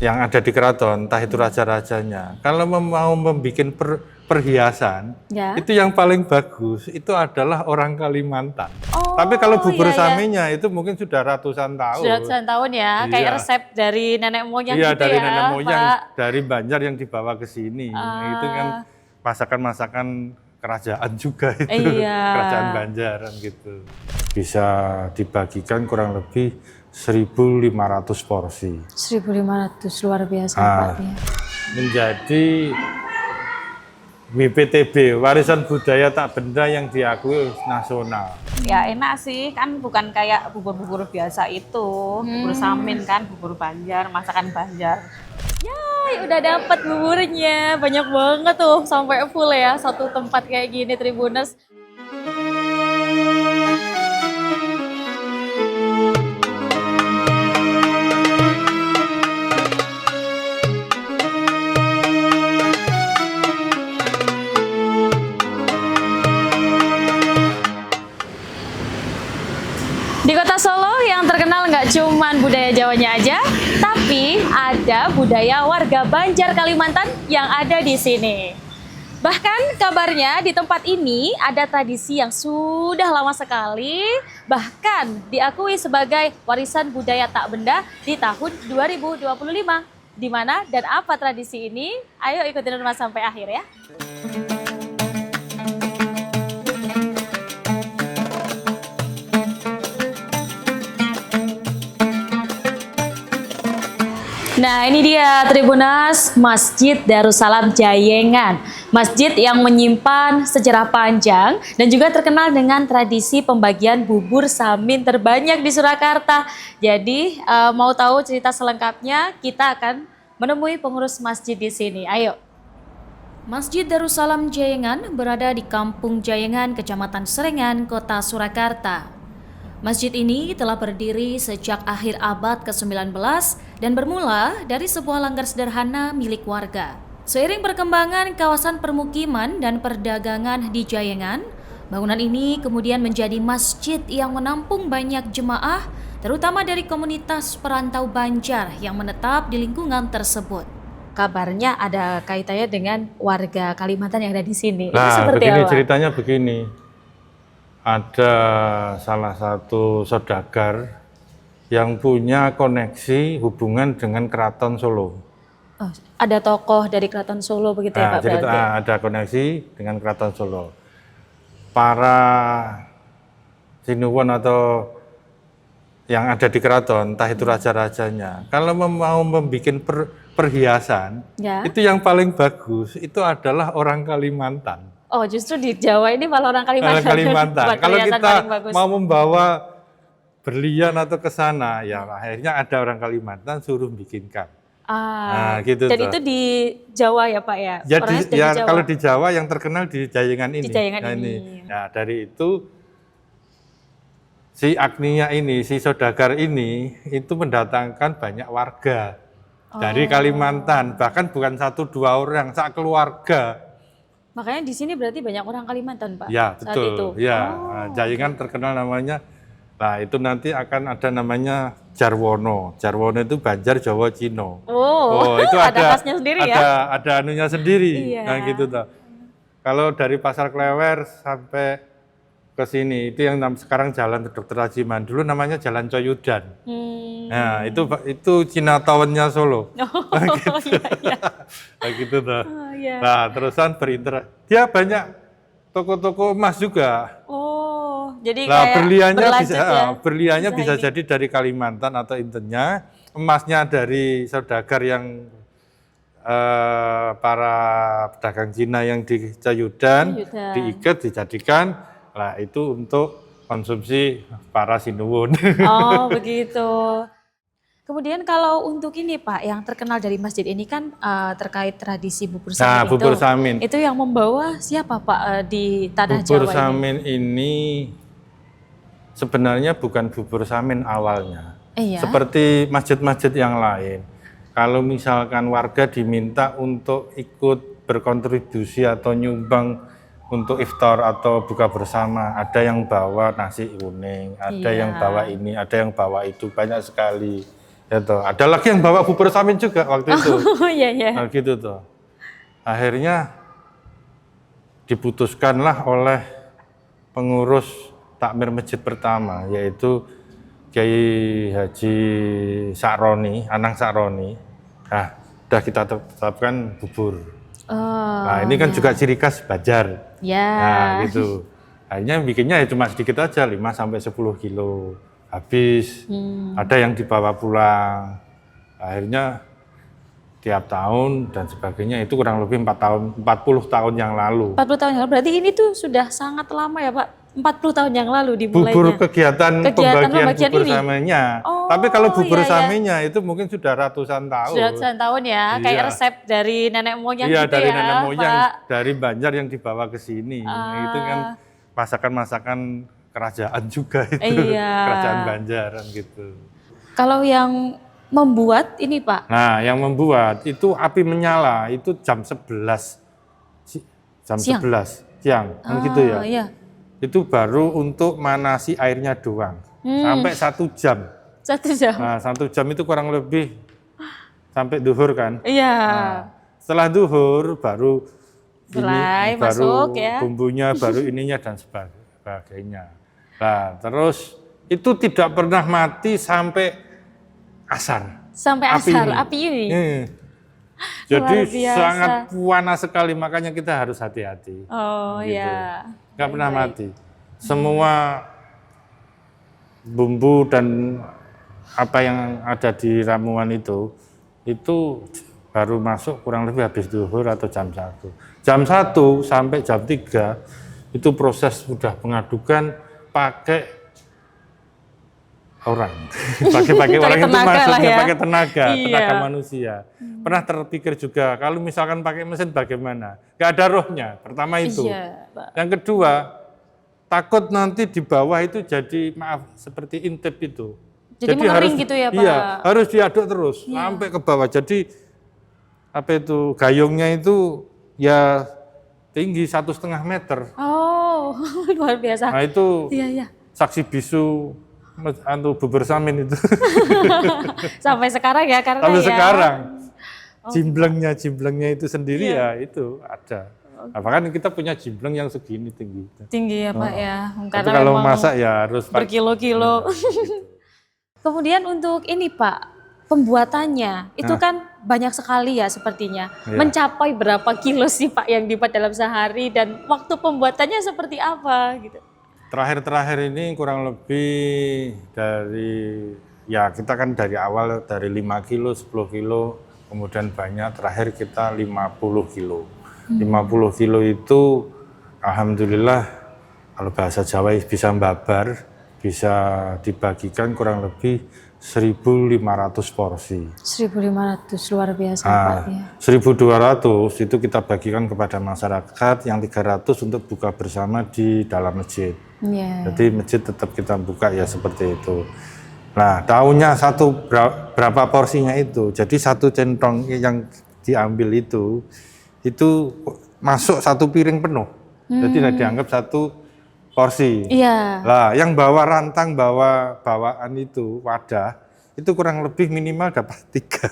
yang ada di keraton, entah itu raja-rajanya. Kalau mau membuat perhiasan, Ya. itu yang paling bagus itu adalah orang Kalimantan. Oh, Tapi kalau bubur iya, iya. saminya itu mungkin sudah ratusan tahun. Sudah ratusan tahun ya, kayak Iya. resep dari nenek moyang Iya, gitu dari ya, nenek moyang, Pak. dari Banjar yang dibawa ke sini. Itu kan masakan-masakan kerajaan juga itu, Iya. kerajaan Banjar gitu. Bisa dibagikan kurang lebih 1.500 porsi. 1.500 luar biasa Pak. Ya. Menjadi WPTB, warisan budaya tak benda yang diakui nasional. Ya enak sih, kan bukan kayak bubur-bubur biasa itu, bubur samin kan, bubur Banjar, masakan Banjar. Yay, udah dapat buburnya, banyak banget tuh sampai full ya satu tempat kayak gini Tribuners. Di kota Solo yang terkenal nggak cuman budaya Jawanya aja, tapi ada budaya warga Banjar Kalimantan yang ada di sini. Bahkan kabarnya di tempat ini ada tradisi yang sudah lama sekali, bahkan diakui sebagai warisan budaya tak benda di tahun 2025. Di mana dan apa tradisi ini? Ayo ikutin Nurma sampai akhir ya. Nah ini dia Tribuners, Masjid Darussalam Jayengan. Masjid yang menyimpan sejarah panjang dan juga terkenal dengan tradisi pembagian bubur samin terbanyak di Surakarta. Jadi mau tahu cerita selengkapnya, kita akan menemui pengurus masjid di sini. Ayo. Masjid Darussalam Jayengan berada di Kampung Jayengan, Kecamatan Serengan, Kota Surakarta. Masjid ini telah berdiri sejak akhir abad ke-19 dan bermula dari sebuah langgar sederhana milik warga. Seiring perkembangan kawasan permukiman dan perdagangan di Jayengan, bangunan ini kemudian menjadi masjid yang menampung banyak jemaah, terutama dari komunitas perantau Banjar yang menetap di lingkungan tersebut. Kabarnya ada kaitannya dengan warga Kalimantan yang ada di sini. Nah, Itu seperti begini apa? ceritanya begini. Ada salah satu saudagar yang punya koneksi hubungan dengan Keraton Solo. Oh, ada tokoh dari Keraton Solo begitu ya Nah, Pak? jadi berarti? ada koneksi dengan Keraton Solo. Para sinuwun atau yang ada di keraton, entah itu raja-rajanya, kalau mau membuat perhiasan, Ya. itu yang paling bagus itu adalah orang Kalimantan. Oh, justru di Jawa ini malah orang Kalimantan. Orang Kalimantan. Buat Kalau perhiasan kita paling bagus. mau membawa berlian atau ke sana, ya akhirnya ada orang Kalimantan suruh bikinkan. Nah, gitu dan tuh. itu di Jawa ya Pak ya? Ya, Orangnya sudah ya di Jawa. kalau di Jawa yang terkenal di Jayengan ini. Di Jayengan Nah, ini. Nah, dari itu si Agnia ini, si saudagar ini itu mendatangkan banyak warga dari Kalimantan, bahkan bukan 1-2 orang, sak keluarga. Makanya di sini berarti banyak orang Kalimantan Pak? Ya, saat betul. itu? Ya, nah, Jayengan terkenal namanya. Nah, itu nanti akan ada namanya Jarwono. Jarwono itu Banjar, Jawa, Cino. Oh, itu ada khasnya sendiri ya? Ada anunya sendiri. Iya. Nah, gitu toh. Kalau dari Pasar Klewer sampai ke sini, itu yang sekarang Jalan Dr. Rajiman. Dulu namanya Jalan Coyudan. Nah, itu Cina Townnya Solo. Nah, gitu. Iya. Nah, gitu toh. Iya. Nah, terusan berinteraksi. Dia banyak toko-toko emas juga. Oh, jadi Nah, kayak berliannya Bisa bisa ini. jadi dari Kalimantan atau Intennya, emasnya dari saudagar yang para pedagang Cina yang di Cayudan, Cayudan. diikat, dijadikan, lah itu untuk konsumsi para sinuwun. Oh, begitu. Kemudian kalau untuk ini Pak, yang terkenal dari masjid ini kan terkait tradisi bubur samin Nah, bubur samin. Itu yang membawa siapa Pak di tanah Bubur Jawa ini? samin ini sebenarnya bukan bubur samin awalnya. Iya. Seperti masjid-masjid yang lain. Kalau misalkan warga diminta untuk ikut berkontribusi atau nyumbang untuk iftar atau buka bersama, ada yang bawa nasi kuning, ada Iya. yang bawa ini, ada yang bawa itu, banyak sekali. Itu. Ada lagi yang bawa bubur samin juga waktu itu. Oh iya iya. Nah, gitu tuh. Akhirnya diputuskanlah oleh pengurus takmir masjid pertama, yaitu Kiai Haji Sakroni, Anang Sakroni. Nah, udah kita tetapkan bubur. Nah, ini kan juga ciri khas Banjar. Ya. Nah, gitu. Akhirnya bikinnya ya cuma sedikit aja, 5-10 kilo. Habis, ada yang dibawa pulang. Akhirnya tiap tahun dan sebagainya itu kurang lebih 40 tahun yang lalu. 40 tahun yang lalu, berarti ini tuh sudah sangat lama ya Pak? 40 tahun yang lalu dimulainya. Bubur kegiatan pembagian bubur ini? samenya. Oh, tapi kalau bubur iya, iya. samenya itu mungkin sudah ratusan tahun. Sudah ratusan tahun ya, kayak Iya. resep dari nenek moyang Iya, gitu dari ya nenek moyang, Pak? dari Banjar yang dibawa ke sini. Itu kan masakan-masakan kerajaan juga itu. Iya. Kerajaan Banjaran gitu. Kalau yang membuat ini Pak, Nah, yang membuat itu api menyala itu jam 11. Jam Siang? 11 siang, kan gitu ya. Iya. Itu baru untuk manasi airnya doang. Sampai 1 jam. 1 jam. Nah, 1 jam itu kurang lebih sampai duhur kan. Iya. Nah, setelah duhur baru Mulai baru masuk ya. bumbunya, baru ininya dan sebagainya. Nah, terus itu tidak pernah mati sampai asar. Sampai asar api ini. Jadi Luar biasa. sangat panas sekali, makanya kita harus hati-hati. Oh Gitu. ya. Nggak pernah mati. Semua bumbu dan apa yang ada di ramuan itu baru masuk kurang lebih habis duhur atau jam 1. Jam 1 sampai jam 3 itu proses sudah pengadukan pakai orang. pakai orang itu tenaga lah maksudnya ya. pakai tenaga Iya. manusia. Pernah terpikir juga kalau misalkan pakai mesin bagaimana? Gak ada rohnya. Pertama itu. Iya, Pak. Yang kedua, takut nanti di bawah itu jadi maaf seperti intip itu. Jadi mengering gitu ya, Pak? Iya, harus diaduk terus sampai ke bawah. Jadi apa itu gayungnya itu ya tinggi 1,5 meter. Oh, luar biasa. Nah itu Iya, iya. saksi bisu bubur samin itu. Sampai sekarang ya karena Sampai ya. sekarang. Jimblengnya itu sendiri ya itu ada. Nah, bahkan kita punya jimbleng yang segini tinggi. Tinggi ya Pak ya. Tapi kalau memang masak ya harus pakai berkilo-kilo. Kemudian untuk ini Pak, pembuatannya itu kan banyak sekali ya sepertinya. Iya. Mencapai berapa kilo sih Pak yang dibuat dalam sehari dan waktu pembuatannya seperti apa gitu? Terakhir ini kurang lebih dari, ya kita kan dari awal dari 5 kilo, 10 kilo, kemudian banyak, terakhir kita 50 kilo. 50 kilo itu alhamdulillah kalau bahasa Jawa bisa mbabar, bisa dibagikan kurang lebih 1.500 porsi. 1.500 luar biasa Pak ya. 1.200 itu kita bagikan kepada masyarakat, yang 300 untuk buka bersama di dalam masjid. Iya. Jadi masjid tetap kita buka ya seperti itu. Nah, tahunya berapa porsinya itu. Jadi 1 centong yang diambil itu masuk 1 piring penuh. Jadi tidak dianggap 1 porsi. Iya. Lah, yang bawa rantang, bawaan itu wadah, itu kurang lebih minimal dapat 3.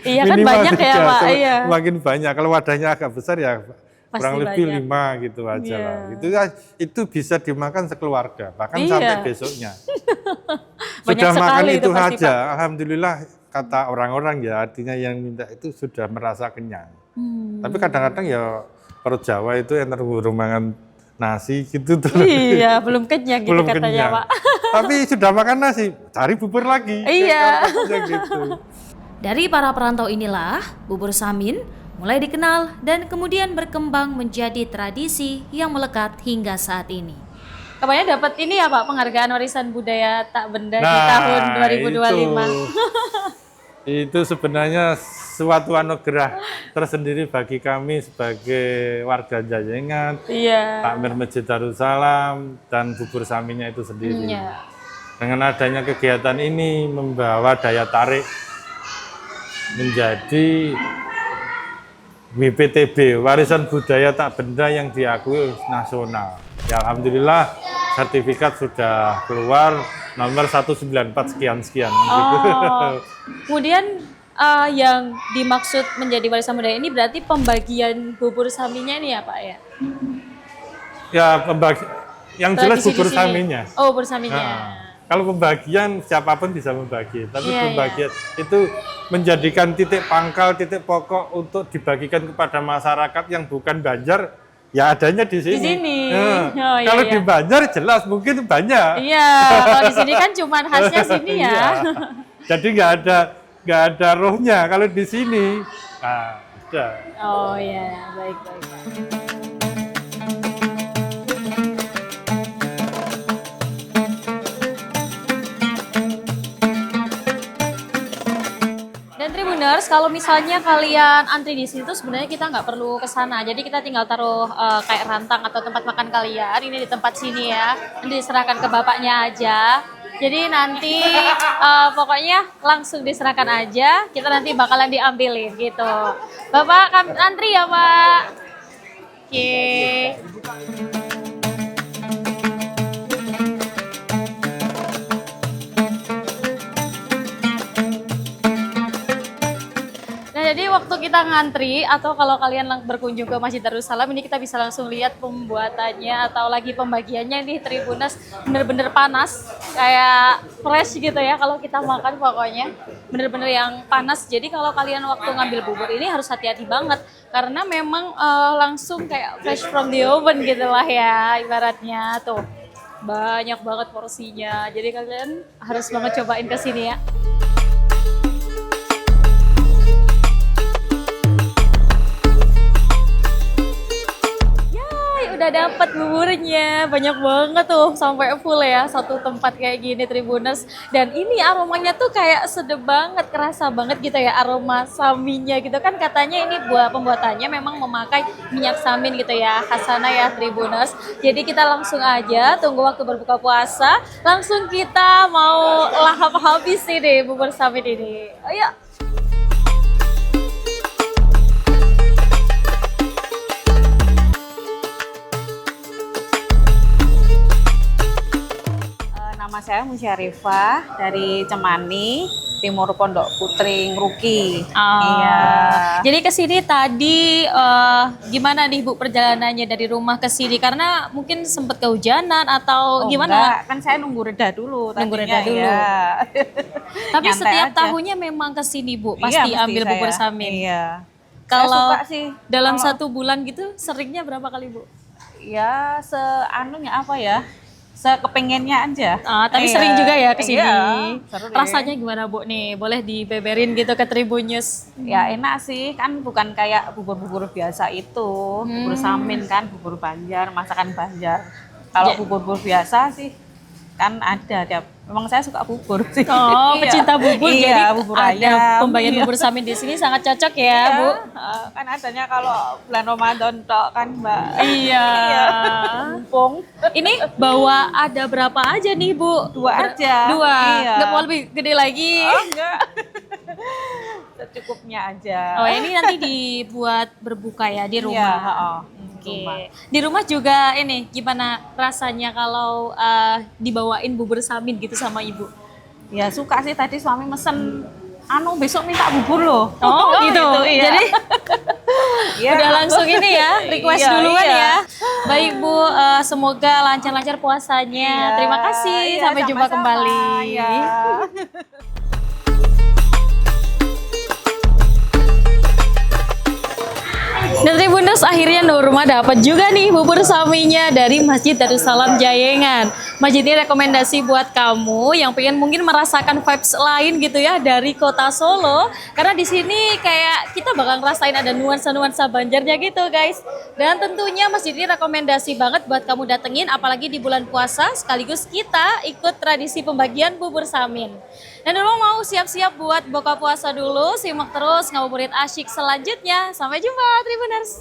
Iya kan Minimal banyak ya 3. Pak. Iya. Makin banyak. Kalau wadahnya agak besar ya Pasti kurang lebih banyak. 5 gitu aja Iya. lah. Itu bisa dimakan sekeluarga, bahkan Iya. sampai besoknya. Banyak Sudah makan sekali itu itu pasti, aja, alhamdulillah kata orang-orang ya, artinya yang minta itu sudah merasa kenyang. Tapi kadang-kadang ya perut Jawa itu yang makan nasi gitu terus. Iya, belum kenyang gitu Belum katanya kenyang. Pak. Tapi sudah makan nasi, cari bubur lagi. Iya. Ya, gitu. Dari para perantau inilah bubur samin mulai dikenal dan kemudian berkembang menjadi tradisi yang melekat hingga saat ini. Kabarnya dapat ini ya Pak, penghargaan warisan budaya tak benda di tahun 2025. Itu sebenarnya suatu anugerah tersendiri bagi kami sebagai warga Jayengan, Iya. takmir Masjid Darussalam, dan bubur saminnya itu sendiri. Iya. Dengan adanya kegiatan ini membawa daya tarik menjadi WPTB, warisan budaya tak benda yang diakui nasional. Ya alhamdulillah sertifikat sudah keluar nomor 194 sekian-sekian. Oh, kemudian yang dimaksud menjadi warisan budaya ini berarti pembagian bubur saminya ini ya Pak ya? Ya, yang jelas Tradisi di bubur sini. saminya. Oh, bubur saminya. Kalau pembagian siapapun bisa membagi, tapi Iya, pembagian itu menjadikan titik pangkal, titik pokok untuk dibagikan kepada masyarakat yang bukan Banjar, ya adanya di sini. Di sini. Nah, Oh, iya, kalau iya. di Banjar jelas mungkin banyak. Iya, kalau di sini kan cuman khasnya sini ya. Iya. Jadi nggak ada rohnya kalau di sini. Nah, ada. Oh iya, baik baik. Dan Tribuners, kalau misalnya kalian antri di situ sebenarnya kita nggak perlu ke sana. Jadi kita tinggal taruh kayak rantang atau tempat makan kalian ini di tempat sini ya. Nanti diserahkan ke bapaknya aja. Jadi nanti pokoknya langsung diserahkan aja. Kita nanti bakalan diambilin gitu. Bapak kami antri ya Pak. Oke. Nah, jadi waktu kita ngantri atau kalau kalian berkunjung ke Masjid Darussalam ini kita bisa langsung lihat pembuatannya atau lagi pembagiannya nih Tribunas bener-bener panas kayak fresh gitu ya kalau kita makan pokoknya bener-bener yang panas. Jadi kalau kalian waktu ngambil bubur ini harus hati-hati banget karena memang langsung kayak fresh from the oven gitu lah ya ibaratnya tuh. Banyak banget porsinya. Jadi kalian harus banget cobain ke sini ya. Udah dapat buburnya, banyak banget tuh sampai full ya satu tempat kayak gini Tribuners. Dan ini aromanya tuh kayak sedep banget, kerasa banget gitu ya aroma saminya gitu kan katanya ini buat pembuatannya memang memakai minyak samin gitu ya khas sana ya Tribuners. Jadi kita langsung aja tunggu waktu berbuka puasa, langsung kita mau lahap habis ini bubur samin ini. Ayo. Nama saya Musyarifah dari Cemani, Timur Pondok Putri Ngruki. Iya. Jadi ke sini tadi gimana nih Bu perjalanannya dari rumah ke sini? Karena mungkin sempat kehujanan atau gimana? Enggak, kan saya nunggu reda dulu. Nunggu tadinya, reda dulu. Iya. Tapi Nyantai setiap aja. tahunnya memang ke sini Bu, Iya, pasti mesti ambil bubur saya. samin. Iya. Kalau Saya suka sih. dalam Kalau- 1 bulan gitu seringnya berapa kali Bu? Ya, seanunya apa ya? Sekepengennya aja. Tapi Iya. sering juga ya ke sini. Iya, seru deh. Rasanya gimana Bu nih? Boleh dibeberin gitu ke Tribun News. Ya enak sih, kan bukan kayak bubur-bubur biasa itu. Bubur samin kan, bubur Banjar, masakan Banjar. Kalau bubur-bubur biasa sih kan ada tiap. Memang saya suka bubur sih. Oh, Iya. pecinta bubur Iya, jadi bubur ada ayam. pembagian Iya. bubur samin di sini sangat cocok ya, Iya. Bu. Kan adanya kalau bulan Ramadan tok kan, Mbak. Iya. Mumpung. Ini bawa ada berapa aja nih, Bu? Dua aja. Dua. Iya. Nggak mau lebih gede lagi. Oh, enggak. Secukupnya aja. Oh, ini nanti dibuat berbuka ya di Iya, rumah. heeh. Oke. Rumah. Di rumah juga ini gimana rasanya kalau dibawain bubur samin gitu sama Ibu? Ya suka sih, tadi suami mesen besok minta bubur loh. Oh, gitu. iya. Jadi Iya. udah langsung ini ya, request Iya, duluan iya. ya. Baik Bu, semoga lancar-lancar puasanya. Iya, Terima kasih, iya, sampai jumpa sama-sama. kembali. Iya. Dan Tribuners akhirnya Nurma dapat juga nih bubur saminya dari Masjid Darussalam Jayengan. Masjid ini rekomendasi buat kamu yang pengen mungkin merasakan vibes lain gitu ya dari kota Solo. Karena di sini kayak kita bakal ngerasain ada nuansa-nuansa Banjarnya gitu guys. Dan tentunya masjid ini rekomendasi banget buat kamu datengin apalagi di bulan puasa sekaligus kita ikut tradisi pembagian bubur samin. Dan dulu mau siap-siap buat buka puasa dulu, simak terus ngabuburit asyik selanjutnya. Sampai jumpa Tribuners.